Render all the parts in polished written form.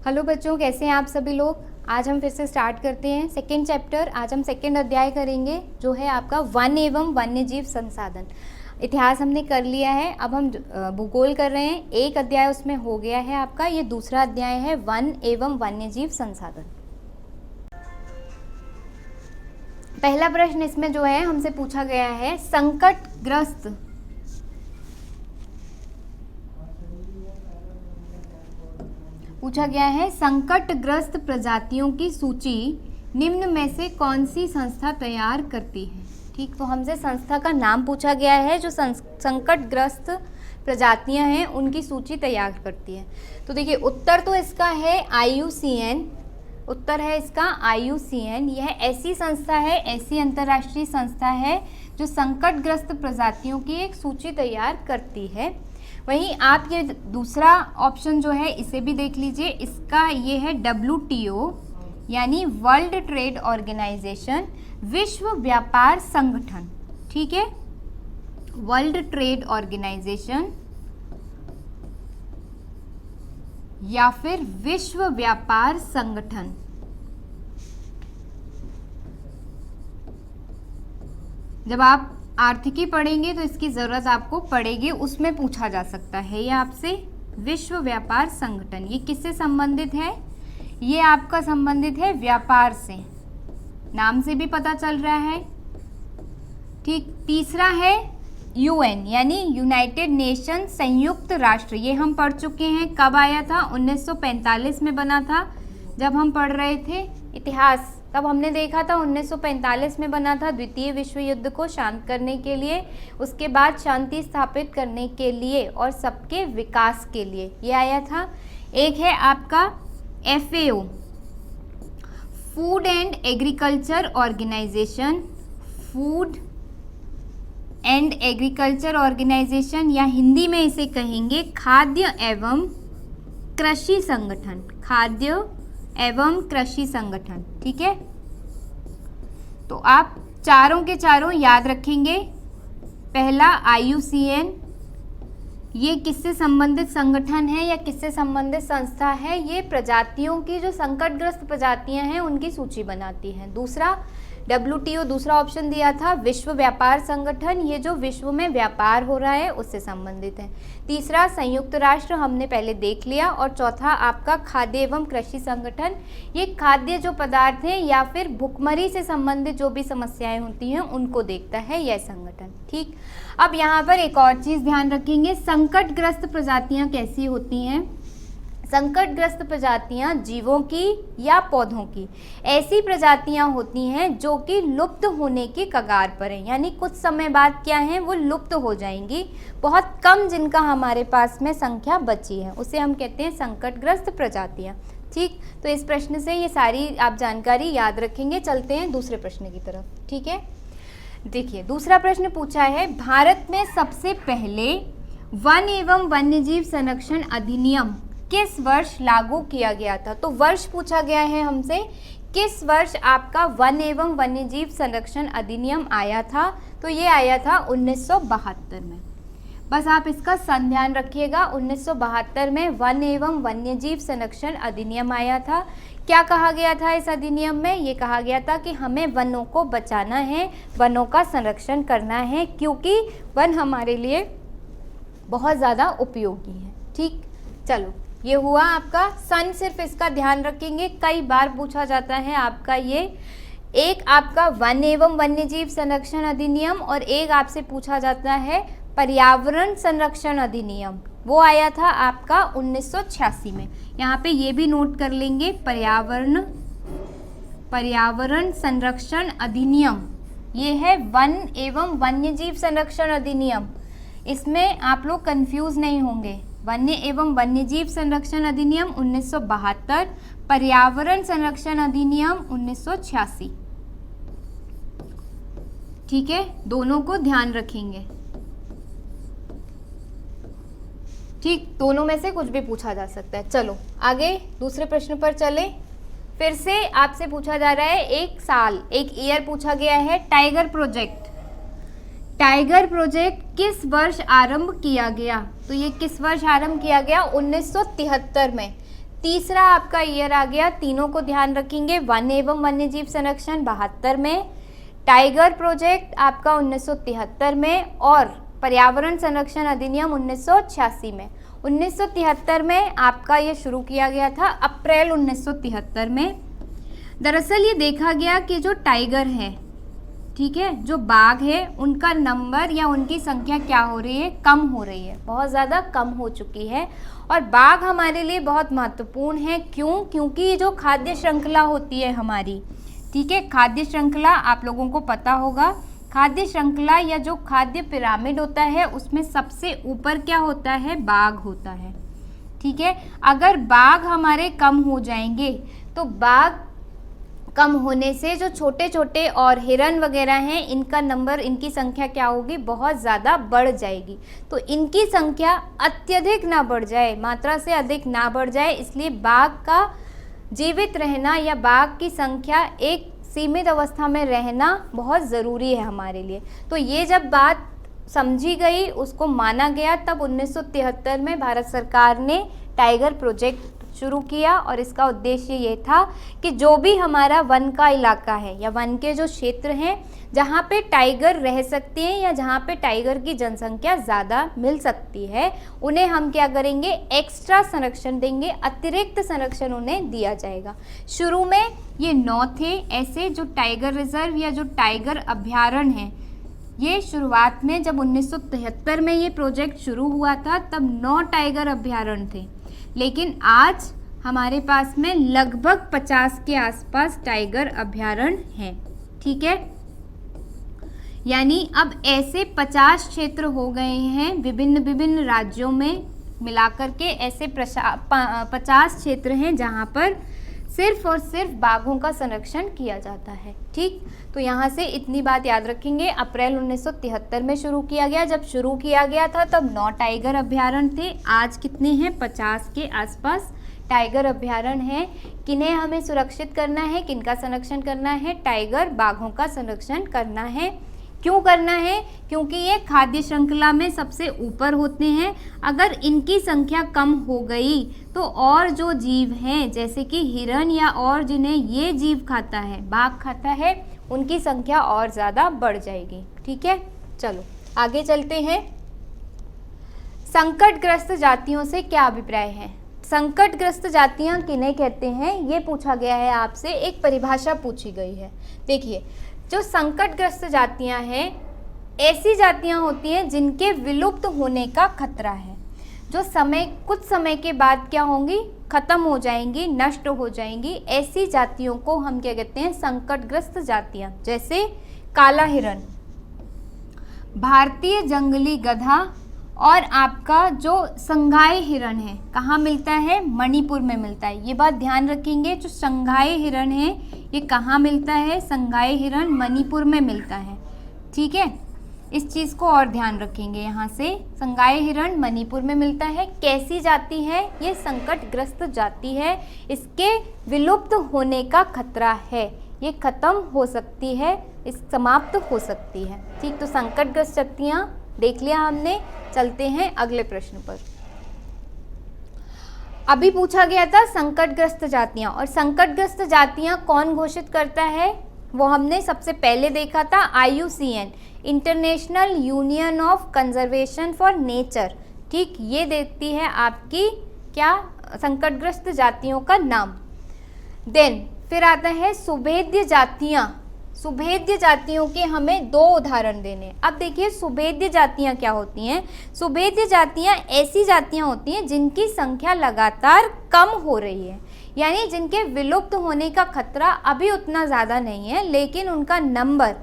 Hello बच्चों, कैसे हैं आप सभी लोग। आज हम फिर से स्टार्ट करते हैं सेकेंड चैप्टर। आज हम सेकेंड अध्याय करेंगे जो है आपका वन एवं वन्यजीव संसाधन। इतिहास हमने कर लिया है, अब हम भूगोल कर रहे हैं। एक अध्याय उसमें हो गया है आपका, ये दूसरा अध्याय है वन एवं वन्यजीव संसाधन। पहला प्रश्न इसमें जो है हमसे पूछा गया है, संकटग्रस्त पूछा गया है संकटग्रस्त प्रजातियों की सूची निम्न में से कौन सी संस्था तैयार करती है। ठीक, तो हमसे संस्था का नाम पूछा गया है जो संकटग्रस्त प्रजातियां हैं उनकी सूची तैयार करती है। तो देखिए उत्तर तो इसका है IUCN, उत्तर है इसका IUCN। यह ऐसी संस्था है, ऐसी अंतर्राष्ट्रीय संस्था है जो संकटग्रस्त प्रजातियों की एक सूची तैयार करती है। वहीं आप ये दूसरा ऑप्शन जो है इसे भी देख लीजिए, इसका ये है WTO यानी वर्ल्ड ट्रेड ऑर्गेनाइजेशन, विश्व व्यापार संगठन। ठीक है, वर्ल्ड ट्रेड ऑर्गेनाइजेशन या फिर विश्व व्यापार संगठन। जब आप आर्थिकी पढ़ेंगे तो इसकी ज़रूरत आपको पड़ेगी, उसमें पूछा जा सकता है ये आपसे। विश्व व्यापार संगठन ये किससे संबंधित है? ये आपका संबंधित है व्यापार से, नाम से भी पता चल रहा है। ठीक, तीसरा है UN यानी यूनाइटेड नेशन, संयुक्त राष्ट्र। ये हम पढ़ चुके हैं, कब आया था? 1945 में बना था। जब हम पढ़ रहे थे इतिहास तब हमने देखा था 1945 में बना था, द्वितीय विश्व युद्ध को शांत करने के लिए, उसके बाद शांति स्थापित करने के लिए और सबके विकास के लिए ये आया था। एक है आपका FAO, food and agriculture organization, food and agriculture organization या हिंदी में इसे कहेंगे खाद्य एवं कृषि संगठन, खाद्य एवं कृषि संगठन। ठीक है, तो आप चारों के चारों याद रखेंगे। पहला IUCN, ये किससे संबंधित संगठन है या किससे संबंधित संस्था है? ये प्रजातियों की, जो संकटग्रस्त प्रजातियां हैं उनकी सूची बनाती है। दूसरा WTO, दूसरा ऑप्शन दिया था विश्व व्यापार संगठन, ये जो विश्व में व्यापार हो रहा है उससे संबंधित है। तीसरा संयुक्त राष्ट्र हमने पहले देख लिया, और चौथा आपका खाद्य एवं कृषि संगठन, ये खाद्य जो पदार्थ हैं या फिर भुखमरी से संबंधित जो भी समस्याएं होती हैं उनको देखता है यह संगठन। ठीक, अब यहाँ पर एक और चीज़ ध्यान रखेंगे, संकटग्रस्त प्रजातियाँ कैसी होती हैं? संकटग्रस्त प्रजातियां जीवों की या पौधों की ऐसी प्रजातियां होती हैं जो कि लुप्त होने की कगार पर हैं, यानी कुछ समय बाद क्या है वो लुप्त हो जाएंगी। बहुत कम जिनका हमारे पास में संख्या बची है उसे हम कहते हैं संकटग्रस्त प्रजातियां। ठीक, तो इस प्रश्न से ये सारी आप जानकारी याद रखेंगे। चलते हैं दूसरे प्रश्न की तरफ। ठीक है, देखिए दूसरा प्रश्न पूछा है, भारत में सबसे पहले वन एवं वन्यजीव संरक्षण अधिनियम किस वर्ष लागू किया गया था? तो वर्ष पूछा गया है हमसे, किस वर्ष आपका वन एवं वन्यजीव संरक्षण अधिनियम आया था? तो ये आया था 1972 में। बस आप इसका ध्यान रखिएगा, 1972 में वन एवं वन्यजीव संरक्षण अधिनियम आया था। क्या कहा गया था इस अधिनियम में? ये कहा गया था कि हमें वनों को बचाना है, वनों का संरक्षण करना है, क्योंकि वन हमारे लिए बहुत ज़्यादा उपयोगी है। ठीक, चलो ये हुआ आपका सन, सिर्फ इसका ध्यान रखेंगे, कई बार पूछा जाता है आपका ये। एक आपका वन एवं वन्यजीव संरक्षण अधिनियम और एक आपसे पूछा जाता है पर्यावरण संरक्षण अधिनियम, वो आया था आपका 1986 में। यहाँ पे ये भी नोट कर लेंगे, पर्यावरण संरक्षण अधिनियम, ये है वन एवं वन्यजीव संरक्षण अधिनियम। इसमें आप लोग कंफ्यूज नहीं होंगे। वन्य एवं वन्यजीव संरक्षण अधिनियम 1972, पर्यावरण संरक्षण अधिनियम 1986। ठीक है, दोनों को ध्यान रखेंगे। ठीक, दोनों में से कुछ भी पूछा जा सकता है। चलो आगे दूसरे प्रश्न पर चले। फिर से आपसे पूछा जा रहा है, एक साल, एक ईयर पूछा गया है। टाइगर प्रोजेक्ट, टाइगर प्रोजेक्ट किस वर्ष आरंभ किया गया? तो ये किस वर्ष आरंभ किया गया? 1973 में। तीसरा आपका ईयर आ गया, तीनों को ध्यान रखेंगे, वन एवं वन्य जीव संरक्षण 72 में, टाइगर प्रोजेक्ट आपका 1973 में, और पर्यावरण संरक्षण अधिनियम 1986 में। 1973 में आपका ये शुरू किया गया था, अप्रैल 1973 में। दरअसल ये देखा गया कि जो टाइगर है, ठीक है, जो बाघ है, उनका नंबर या उनकी संख्या क्या हो रही है, कम हो रही है, बहुत ज़्यादा कम हो चुकी है। और बाघ हमारे लिए बहुत महत्वपूर्ण है, क्यों? क्योंकि ये जो खाद्य श्रृंखला होती है हमारी, ठीक है, खाद्य श्रृंखला आप लोगों को पता होगा, खाद्य श्रृंखला या जो खाद्य पिरामिड होता है उसमें सबसे ऊपर क्या होता है, बाघ होता है, ठीक है। अगर बाघ हमारे कम हो जाएंगे तो बाघ कम होने से जो छोटे छोटे और हिरन वगैरह हैं, इनका नंबर, इनकी संख्या क्या होगी, बहुत ज़्यादा बढ़ जाएगी। तो इनकी संख्या अत्यधिक ना बढ़ जाए, मात्रा से अधिक ना बढ़ जाए, इसलिए बाघ का जीवित रहना या बाघ की संख्या एक सीमित अवस्था में रहना बहुत ज़रूरी है हमारे लिए। तो ये जब बात समझी गई, उसको माना गया, तब 1973 में भारत सरकार ने टाइगर प्रोजेक्ट शुरू किया। और इसका उद्देश्य ये था कि जो भी हमारा वन का इलाका है या वन के जो क्षेत्र हैं जहाँ पे टाइगर रह सकते हैं या जहाँ पे टाइगर की जनसंख्या ज़्यादा मिल सकती है, उन्हें हम क्या करेंगे, एक्स्ट्रा संरक्षण देंगे, अतिरिक्त संरक्षण उन्हें दिया जाएगा। शुरू में ये 9 थे ऐसे जो टाइगर रिजर्व या जो टाइगर अभ्यारण्य हैं। ये शुरुआत में जब 1973 में ये प्रोजेक्ट शुरू हुआ था तब 9 टाइगर अभ्यारण्य थे, लेकिन आज हमारे पास में लगभग 50 के आसपास टाइगर अभ्यारण्य हैं, ठीक है। यानी अब ऐसे 50 क्षेत्र हो गए हैं विभिन्न विभिन्न राज्यों में मिलाकर के, ऐसे 50 क्षेत्र हैं जहाँ पर सिर्फ और सिर्फ बाघों का संरक्षण किया जाता है, ठीक। तो यहाँ से इतनी बात याद रखेंगे, अप्रैल 1973 में शुरू किया गया। जब शुरू किया गया था तब 9 टाइगर अभ्यारण्य थे, आज कितने हैं, 50 के आसपास टाइगर अभ्यारण्य हैं। किन्हें हमें सुरक्षित करना है, किनका संरक्षण करना है, टाइगर बाघों का संरक्षण करना है। क्यों करना है? क्योंकि ये खाद्य श्रृंखला में सबसे ऊपर होते हैं। अगर इनकी संख्या कम हो गई तो और जो जीव हैं जैसे कि हिरन या और जिन्हें ये जीव खाता है, बाघ खाता है, उनकी संख्या और ज़्यादा बढ़ जाएगी, ठीक है। चलो आगे चलते हैं। संकटग्रस्त जातियों से क्या अभिप्राय है? संकटग्रस्त जातियाँ किन्हें कहते हैं, ये पूछा गया है आपसे, एक परिभाषा पूछी गई है। देखिए, जो संकटग्रस्त जातियां हैं ऐसी जातियां होती हैं जिनके विलुप्त होने का खतरा है, जो कुछ समय के बाद क्या होंगी, खत्म हो जाएंगी, नष्ट हो जाएंगी। ऐसी जातियों को हम क्या कहते हैं, संकटग्रस्त जातियां। जैसे काला हिरन, भारतीय जंगली गधा और आपका जो संघाई हिरन है, कहाँ मिलता है, मणिपुर में मिलता है। ये बात ध्यान रखेंगे, जो संघाई हिरन है ये कहाँ मिलता है, संघाई हिरन मणिपुर में मिलता है, ठीक है। इस चीज़ को और ध्यान रखेंगे, यहाँ से संघाई हिरन मणिपुर में मिलता है। कैसी जाति है ये? संकटग्रस्त जाति है, इसके विलुप्त होने का खतरा है, ये खत्म हो सकती है, इस समाप्त हो सकती है, ठीक। तो संकटग्रस्त जातियाँ देख लिया हमने। चलते हैं अगले प्रश्न पर। अभी पूछा गया था संकटग्रस्त जातियां, और संकटग्रस्त जातियां कौन घोषित करता है, वो हमने सबसे पहले देखा था, IUCN, international union of conservation for nature, ठीक। ये देखती है आपकी क्या, संकटग्रस्त जातियों का नाम। देन फिर आता है सुभेद्य जातियां। सुभेद्य जातियों के हमें 2 उदाहरण देने। अब देखिए सुभेद्य जातियां क्या होती हैं। सुभेद्य जातियां ऐसी जातियां होती हैं जिनकी संख्या लगातार कम हो रही है, यानी जिनके विलुप्त होने का खतरा अभी उतना ज़्यादा नहीं है, लेकिन उनका नंबर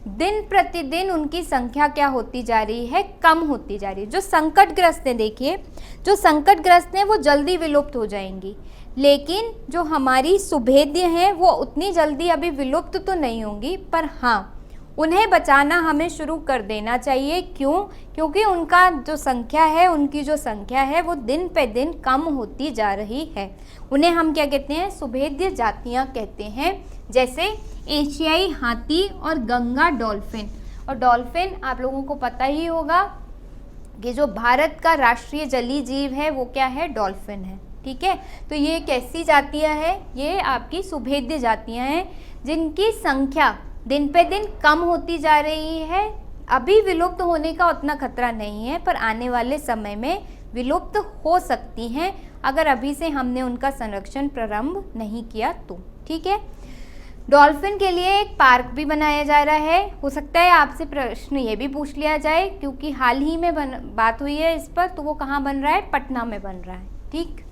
दिन प्रतिदिन, उनकी संख्या क्या होती जा रही है, कम होती जा रही है। जो संकटग्रस्त हैं, देखिए जो संकटग्रस्त हैं वो जल्दी विलुप्त हो जाएंगी, लेकिन जो हमारी सुभेद्य हैं वो उतनी जल्दी अभी विलुप्त तो नहीं होंगी, पर हाँ उन्हें बचाना हमें शुरू कर देना चाहिए। क्यों? क्योंकि उनका जो संख्या है, उनकी जो संख्या है वो दिन पे दिन कम होती जा रही है। उन्हें हम क्या कहते हैं, सुभेद्य जातियाँ कहते हैं। जैसे एशियाई हाथी और गंगा डॉल्फिन। और डॉल्फिन आप लोगों को पता ही होगा कि जो भारत का राष्ट्रीय जलीय जीव है वो क्या है, डॉल्फिन है, ठीक है। तो ये कैसी जातियाँ हैं? ये आपकी सुभेद्य जातियाँ हैं जिनकी संख्या दिन पे दिन कम होती जा रही है। अभी विलुप्त होने का उतना खतरा नहीं है, पर आने वाले समय में विलुप्त हो सकती हैं अगर अभी से हमने उनका संरक्षण प्रारंभ नहीं किया तो, ठीक है। डॉल्फिन के लिए एक पार्क भी बनाया जा रहा है। हो सकता है आपसे प्रश्न ये भी पूछ लिया जाए, क्योंकि हाल ही में बात हुई है इस पर, तो वो कहाँ बन रहा है? पटना में बन रहा है, ठीक,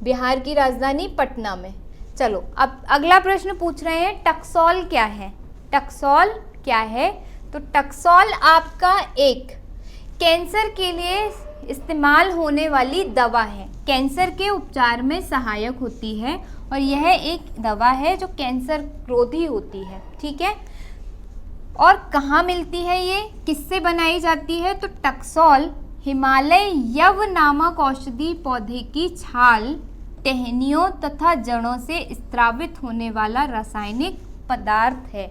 बिहार की राजधानी पटना में। चलो अब अगला प्रश्न पूछ रहे हैं, टक्सॉल क्या है? टक्सॉल क्या है? तो टक्सॉल आपका एक कैंसर के लिए इस्तेमाल होने वाली दवा है, कैंसर के उपचार में सहायक होती है, और यह एक दवा है जो कैंसर रोधी होती है, ठीक है। और कहाँ मिलती है ये, किससे बनाई जाती है? तो टक्सॉल हिमालय यव नामक औषधि पौधे की छाल, टहनियों तथा जड़ों से स्रावित होने वाला रासायनिक पदार्थ है।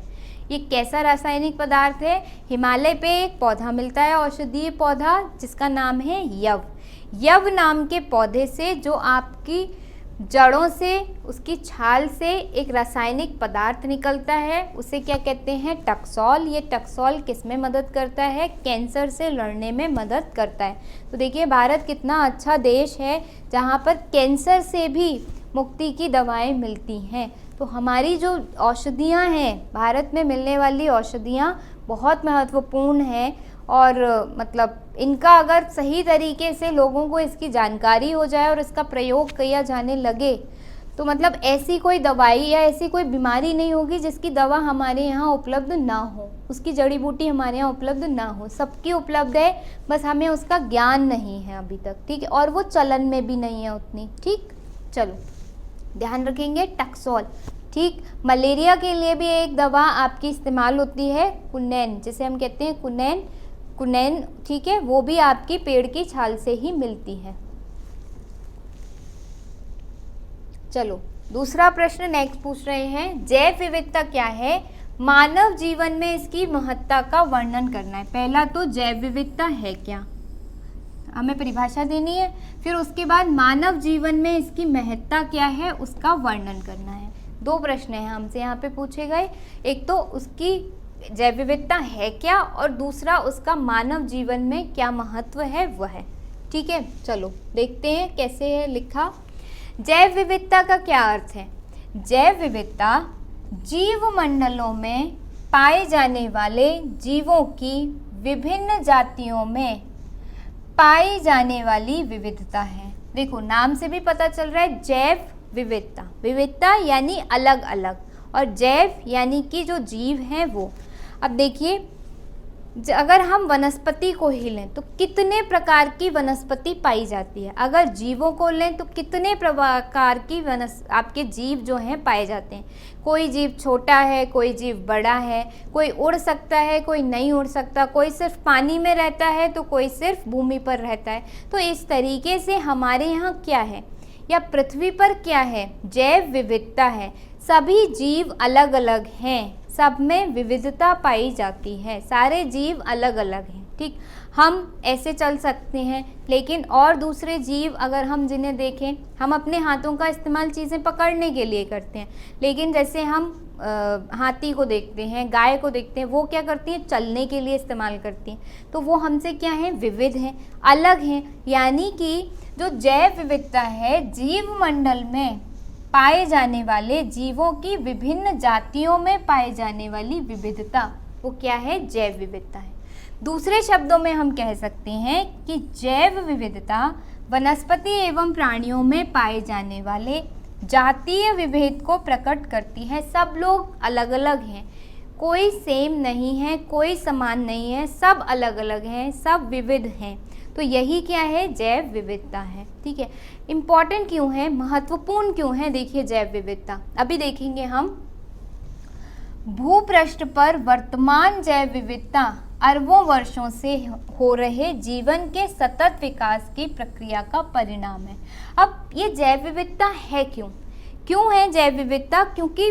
ये कैसा रासायनिक पदार्थ है? हिमालय पे एक पौधा मिलता है, औषधीय पौधा, जिसका नाम है यव। यव नाम के पौधे से जो आपकी जड़ों से, उसकी छाल से एक रासायनिक पदार्थ निकलता है, उसे क्या कहते हैं? टक्सॉल। ये टक्सॉल किस में मदद करता है? कैंसर से लड़ने में मदद करता है। तो देखिए भारत कितना अच्छा देश है जहाँ पर कैंसर से भी मुक्ति की दवाएं मिलती हैं। तो हमारी जो औषधियाँ हैं, भारत में मिलने वाली औषधियाँ बहुत महत्वपूर्ण हैं, और मतलब इनका अगर सही तरीके से लोगों को इसकी जानकारी हो जाए और इसका प्रयोग किया जाने लगे, तो मतलब ऐसी कोई दवाई या ऐसी कोई बीमारी नहीं होगी जिसकी दवा हमारे यहाँ उपलब्ध ना हो, उसकी जड़ी बूटी हमारे यहाँ उपलब्ध ना हो। सबकी उपलब्ध है, बस हमें उसका ज्ञान नहीं है अभी तक, ठीक है, और वो चलन में भी नहीं है उतनी, ठीक। चलो ध्यान रखेंगे टक्सॉल, ठीक। मलेरिया के लिए भी एक दवा आपकी इस्तेमाल होती है, कुनैन, जिसे हम कहते हैं कुनैन, ठीक है, वो भी आपकी पेड़ की छाल से ही मिलती है। चलो दूसरा प्रश्न नेक्स्ट पूछ रहे हैं, जैव विविधता क्या है? मानव जीवन में इसकी महत्ता का वर्णन करना है। पहला तो जैव विविधता है क्या, हमें परिभाषा देनी है, फिर उसके बाद मानव जीवन में इसकी महत्ता क्या है उसका वर्णन करना है। दो प्रश्न हैं हमसे यहाँ पे पूछे गए, एक तो उसकी जैव विविधता है क्या, और दूसरा उसका मानव जीवन में क्या महत्व है वह है, ठीक है। चलो देखते हैं कैसे है लिखा। जैव विविधता का क्या अर्थ है? जैव विविधता जीव मंडलों में पाए जाने वाले जीवों की विभिन्न जातियों में पाई जाने वाली विविधता है। देखो नाम से भी पता चल रहा है, जैव विविधता, विविधता यानी अलग अलग, और जैव यानी कि जो जीव हैं वो। अब देखिए अगर हम वनस्पति को ही लें तो कितने प्रकार की वनस्पति पाई जाती है, अगर जीवों को लें तो कितने प्रकार की आपके जीव जो हैं पाए जाते हैं। कोई जीव छोटा है, कोई जीव बड़ा है, कोई उड़ सकता है, कोई नहीं उड़ सकता, कोई सिर्फ पानी में रहता है तो कोई सिर्फ भूमि पर रहता है। तो इस तरीके से हमारे यहाँ क्या है, या पृथ्वी पर क्या है? जैव विविधता है। सभी जीव अलग अलग हैं, सब में विविधता पाई जाती है, सारे जीव अलग अलग हैं, ठीक। हम ऐसे चल सकते हैं, लेकिन और दूसरे जीव अगर हम जिन्हें देखें, हम अपने हाथों का इस्तेमाल चीज़ें पकड़ने के लिए करते हैं, लेकिन जैसे हम हाथी को देखते हैं, गाय को देखते हैं, वो क्या करती हैं? चलने के लिए इस्तेमाल करती हैं। तो वो हमसे क्या है? विविध हैं, अलग हैं। यानी कि जो जैव विविधता है, जीव मंडल में पाए जाने वाले जीवों की विभिन्न जातियों में पाए जाने वाली विविधता, वो क्या है? जैव विविधता है। दूसरे शब्दों में हम कह सकते हैं कि जैव विविधता वनस्पति एवं प्राणियों में पाए जाने वाले जातीय विभेद को प्रकट करती है। सब लोग अलग अलग हैं, कोई सेम नहीं है, कोई समान नहीं है, सब अलग अलग हैं, सब विविध हैं। तो यही क्या है? जैव विविधता है, ठीक है। इम्पॉर्टेंट क्यों है, महत्वपूर्ण क्यों है? देखिए जैव विविधता अभी देखेंगे हम। भूपृष्ठ पर वर्तमान जैव विविधता अरबों वर्षों से हो रहे जीवन के सतत विकास की प्रक्रिया का परिणाम है। अब ये जैव विविधता है क्यों है जैव विविधता? क्योंकि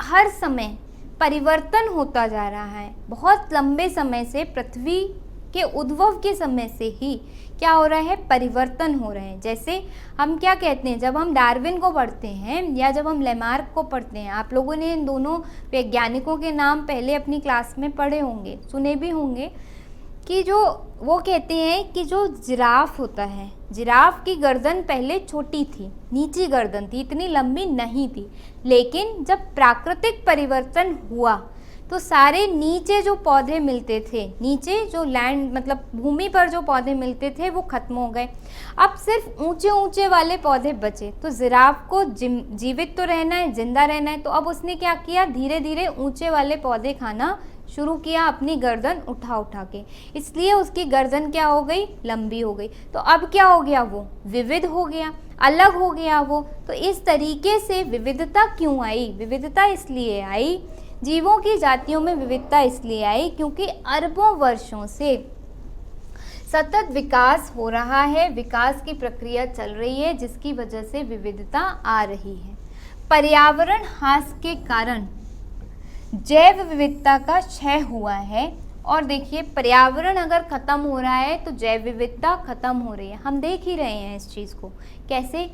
हर समय परिवर्तन होता जा रहा है। बहुत लंबे समय से पृथ्वी के उद्भव के समय से ही क्या हो रहा है, परिवर्तन हो रहे हैं। जैसे हम क्या कहते हैं, जब हम डार्विन को पढ़ते हैं या जब हम लेमार्क को पढ़ते हैं, आप लोगों ने इन दोनों वैज्ञानिकों के नाम पहले अपनी क्लास में पढ़े होंगे, सुने भी होंगे, कि जो वो कहते हैं कि जो जिराफ होता है, जिराफ की गर्दन पहले छोटी थी, नीची गर्दन थी, इतनी लंबी नहीं थी, लेकिन जब प्राकृतिक परिवर्तन हुआ तो सारे नीचे जो पौधे मिलते थे, नीचे जो लैंड मतलब भूमि पर जो पौधे मिलते थे वो खत्म हो गए, अब सिर्फ ऊंचे ऊंचे वाले पौधे बचे। तो जिराफ को जीवित तो रहना है, जिंदा रहना है, तो अब उसने क्या किया, धीरे धीरे ऊंचे वाले पौधे खाना शुरू किया अपनी गर्दन उठा उठा के, इसलिए उसकी गर्दन क्या हो गई, लंबी हो गई। तो अब क्या हो गया, वो विविध हो गया, अलग हो गया वो। तो इस तरीके से विविधता क्यों आई, विविधता इसलिए आई, जीवों की जातियों में विविधता इसलिए आई क्योंकि अरबों वर्षों से सतत विकास हो रहा है, विकास की प्रक्रिया चल रही है, जिसकी वजह से विविधता आ रही है। पर्यावरण ह्रास के कारण जैव विविधता का क्षय हुआ है। और देखिए, पर्यावरण अगर खत्म हो रहा है तो जैव विविधता खत्म हो रही है। हम देख ही रहे हैं इस चीज़ को कैसे,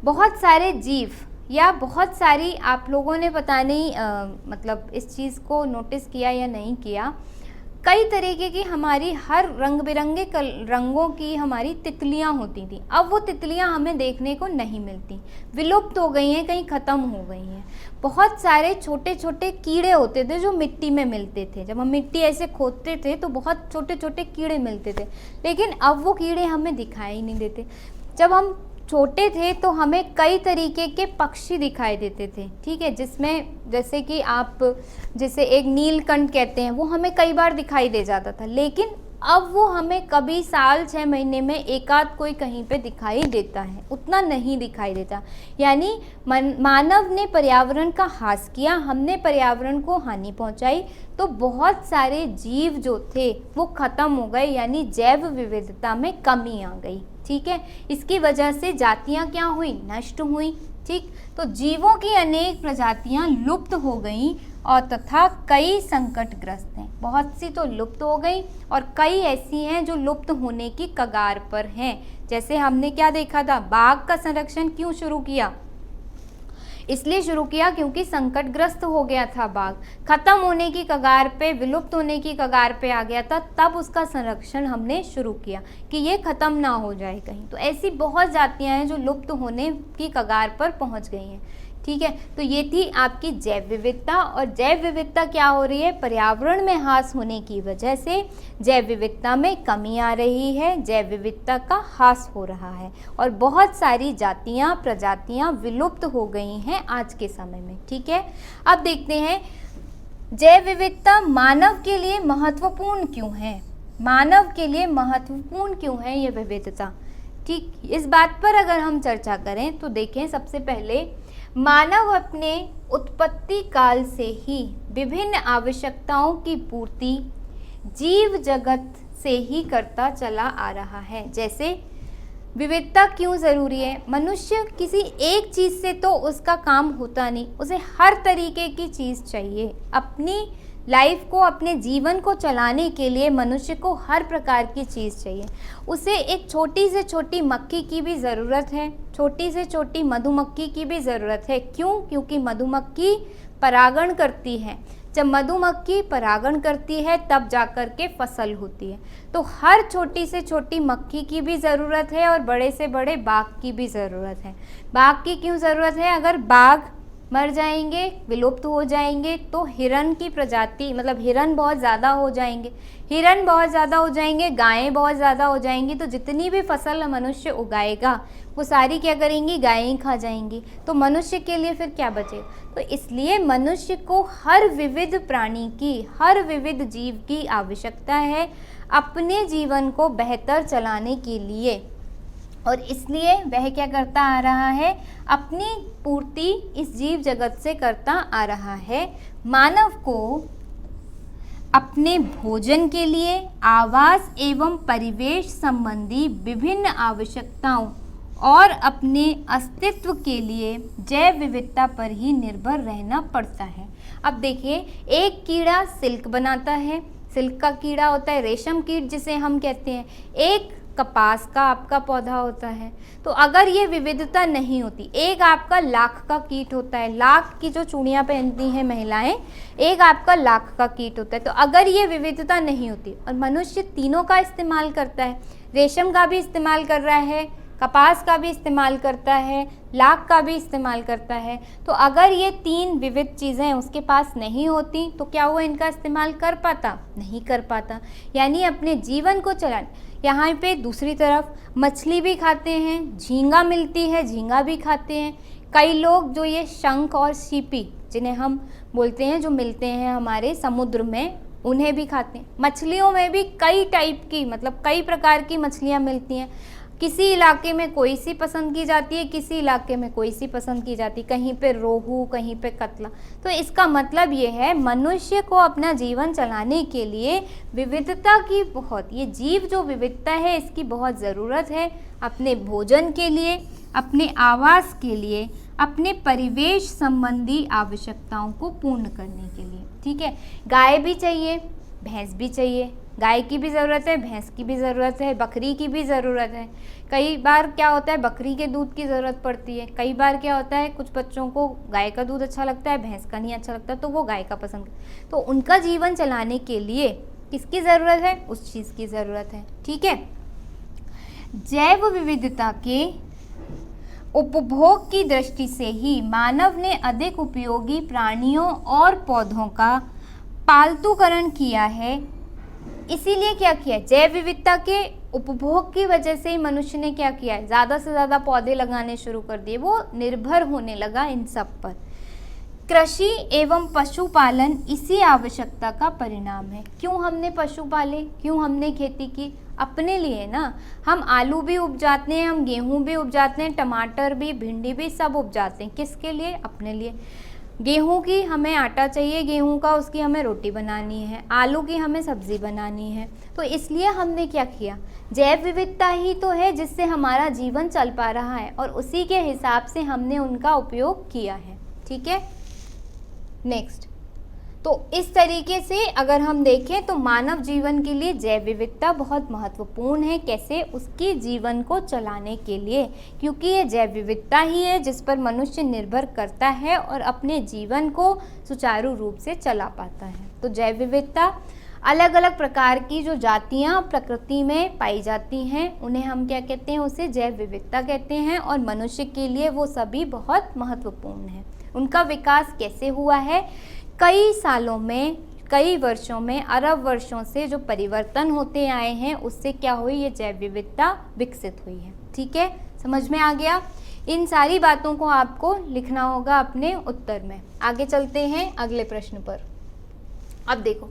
बहुत सारे जीव या बहुत सारी, आप लोगों ने पता नहीं मतलब इस चीज़ को नोटिस किया या नहीं किया, कई तरीके की हमारी हर रंग बिरंगे रंगों की हमारी तितलियां होती थी। अब वो तितलियां हमें देखने को नहीं मिलती, विलुप्त हो गई हैं, कहीं ख़त्म हो गई हैं। बहुत सारे छोटे छोटे कीड़े होते थे जो मिट्टी में मिलते थे, जब हम मिट्टी ऐसे खोदते थे तो बहुत छोटे छोटे कीड़े मिलते थे, लेकिन अब वो कीड़े हमें दिखाई नहीं देते। जब हम छोटे थे तो हमें कई तरीके के पक्षी दिखाई देते थे, ठीक है, जिसमें जैसे कि आप जैसे एक नीलकंठ कहते हैं, वो हमें कई बार दिखाई दे जाता था, लेकिन अब वो हमें कभी साल 6 महीने में एक आध कोई कहीं पे दिखाई देता है, उतना नहीं दिखाई देता। यानी मानव ने पर्यावरण का ह्रास किया, हमने पर्यावरण को हानि पहुंचाई, तो बहुत सारे जीव जो थे वो खत्म हो गए, यानी जैव विविधता में कमी आ गई। ठीक है, इसकी वजह से जातियां क्या हुई, नष्ट हुई। ठीक, तो जीवों की अनेक प्रजातियां लुप्त हो गईं और तथा कई संकटग्रस्त हैं। बहुत सी तो लुप्त हो गई और कई ऐसी हैं जो लुप्त होने की कगार पर हैं। जैसे हमने क्या देखा था, बाघ का संरक्षण क्यों शुरू किया, इसलिए शुरू किया क्योंकि संकटग्रस्त हो गया था बाघ, खत्म होने की कगार पे, विलुप्त होने की कगार पे आ गया था, तब उसका संरक्षण हमने शुरू किया कि ये खत्म ना हो जाए कहीं। तो ऐसी बहुत जातियां हैं जो लुप्त होने की कगार पर पहुंच गई हैं। ठीक है, तो ये थी आपकी जैव विविधता। और जैव विविधता क्या हो रही है, पर्यावरण में ह्रास होने की वजह से जैव विविधता में कमी आ रही है, जैव विविधता का ह्रास हो रहा है और बहुत सारी जातियां प्रजातियां विलुप्त हो गई हैं आज के समय में। ठीक है, अब देखते हैं जैव विविधता मानव के लिए महत्वपूर्ण क्यों है, मानव के लिए महत्वपूर्ण क्यों है ये विविधता। ठीक, इस बात पर अगर हम चर्चा करें तो देखें, सबसे पहले मानव अपने उत्पत्ति काल से ही विभिन्न आवश्यकताओं की पूर्ति जीव जगत से ही करता चला आ रहा है। जैसे विविधता क्यों ज़रूरी है, मनुष्य किसी एक चीज़ से तो उसका काम होता नहीं, उसे हर तरीके की चीज़ चाहिए। अपनी लाइफ को, अपने जीवन को चलाने के लिए मनुष्य को हर प्रकार की चीज़ चाहिए। उसे एक छोटी से छोटी मक्खी की भी ज़रूरत है, छोटी से छोटी मधुमक्खी की भी ज़रूरत है। क्यों? क्योंकि मधुमक्खी परागण करती है, जब मधुमक्खी परागण करती है तब जाकर के फसल होती है। तो हर छोटी से छोटी मक्खी की भी ज़रूरत है और बड़े से बड़े बाघ की भी ज़रूरत है। बाघ की क्यों ज़रूरत है, अगर बाघ मर जाएंगे, विलुप्त हो जाएंगे, तो हिरन की प्रजाति, मतलब हिरन बहुत ज़्यादा हो जाएंगे, हिरन बहुत ज़्यादा हो जाएंगे, गायें बहुत ज़्यादा हो जाएंगी, तो जितनी भी फसल मनुष्य उगाएगा वो सारी क्या करेंगी, गायें खा जाएंगी। तो मनुष्य के लिए फिर क्या बचेगा। तो इसलिए मनुष्य को हर विविध प्राणी की, हर विविध जीव की आवश्यकता है अपने जीवन को बेहतर चलाने के लिए, और इसलिए वह क्या करता आ रहा है, अपनी पूर्ति इस जीव जगत से करता आ रहा है। मानव को अपने भोजन के लिए, आवास एवं परिवेश संबंधी विभिन्न आवश्यकताओं और अपने अस्तित्व के लिए जैव विविधता पर ही निर्भर रहना पड़ता है। अब देखिए, एक कीड़ा सिल्क बनाता है, सिल्क का कीड़ा होता है, रेशम कीट जिसे हम कहते हैं, एक कपास का आपका पौधा होता है। तो अगर ये विविधता नहीं होती, एक आपका लाख का कीट होता है, लाख की जो चूड़ियाँ पहनती हैं महिलाएं, एक आपका लाख का कीट होता है। तो अगर ये विविधता नहीं होती और मनुष्य तीनों का इस्तेमाल करता है, रेशम का भी इस्तेमाल कर रहा है, कपास का भी इस्तेमाल करता है, लाख का भी इस्तेमाल करता है, तो अगर ये तीन विविध चीज़ें उसके पास नहीं होती तो क्या वो इनका इस्तेमाल कर पाता? नहीं कर पाता। यानी अपने जीवन को चलाने, यहाँ पे दूसरी तरफ मछली भी खाते हैं, झींगा मिलती है, झींगा भी खाते हैं। कई लोग जो ये शंख और सीपी जिन्हें हम बोलते हैं, जो मिलते हैं हमारे समुद्र में, उन्हें भी खाते हैं। मछलियों में भी कई टाइप की, मतलब कई प्रकार की मछलियाँ मिलती हैं। किसी इलाके में कोई सी पसंद की जाती है, किसी इलाके में कोई सी पसंद की जाती है, कहीं पे रोहू, कहीं पे कतला। तो इसका मतलब ये है, मनुष्य को अपना जीवन चलाने के लिए विविधता की बहुत, ये जीव जो विविधता है इसकी बहुत ज़रूरत है, अपने भोजन के लिए, अपने आवास के लिए, अपने परिवेश संबंधी आवश्यकताओं को पूर्ण करने के लिए। ठीक है, गाय भी चाहिए, भैंस भी चाहिए, गाय की भी ज़रूरत है, भैंस की भी ज़रूरत है, बकरी की भी ज़रूरत है। कई बार क्या होता है, बकरी के दूध की ज़रूरत पड़ती है। कई बार क्या होता है, कुछ बच्चों को गाय का दूध अच्छा लगता है, भैंस का नहीं अच्छा लगता, तो वो गाय का पसंद। तो उनका जीवन चलाने के लिए किसकी ज़रूरत है? उस चीज़ की ज़रूरत है। ठीक है, जैव विविधता के उपभोग की दृष्टि से ही मानव ने अधिक उपयोगी प्राणियों और पौधों का पालतूकरण किया है। इसीलिए क्या किया, जैव विविधता के उपभोग की वजह से ही मनुष्य ने क्या किया है, ज़्यादा से ज़्यादा पौधे लगाने शुरू कर दिए, वो निर्भर होने लगा इन सब पर। कृषि एवं पशुपालन इसी आवश्यकता का परिणाम है। क्यों हमने पशु पाले, क्यों हमने खेती की? अपने लिए ना। हम आलू भी उपजाते हैं, हम गेहूँ भी उपजाते हैं, टमाटर भी, भिंडी भी, सब उपजाते हैं। किसके लिए? अपने लिए। गेहूं की हमें आटा चाहिए, गेहूं का, उसकी हमें रोटी बनानी है, आलू की हमें सब्जी बनानी है। तो इसलिए हमने क्या किया, जैव विविधता ही तो है जिससे हमारा जीवन चल पा रहा है, और उसी के हिसाब से हमने उनका उपयोग किया है। ठीक है, नेक्स्ट। तो इस तरीके से अगर हम देखें तो मानव जीवन के लिए जैव विविधता बहुत महत्वपूर्ण है। कैसे? उसके जीवन को चलाने के लिए, क्योंकि ये जैव विविधता ही है जिस पर मनुष्य निर्भर करता है और अपने जीवन को सुचारू रूप से चला पाता है। तो जैव विविधता, अलग अलग प्रकार की जो जातियाँ प्रकृति में पाई जाती हैं उन्हें हम क्या कहते हैं? उसे जैव विविधता कहते हैं, और मनुष्य के लिए वो सभी बहुत महत्वपूर्ण है। उनका विकास कैसे हुआ है? कई सालों में, कई वर्षों में, अरब वर्षों से जो परिवर्तन होते आए हैं उससे क्या हुई, ये जैव विविधता विकसित हुई है। ठीक है, समझ में आ गया? इन सारी बातों को आपको लिखना होगा अपने उत्तर में। आगे चलते हैं अगले प्रश्न पर। अब देखो,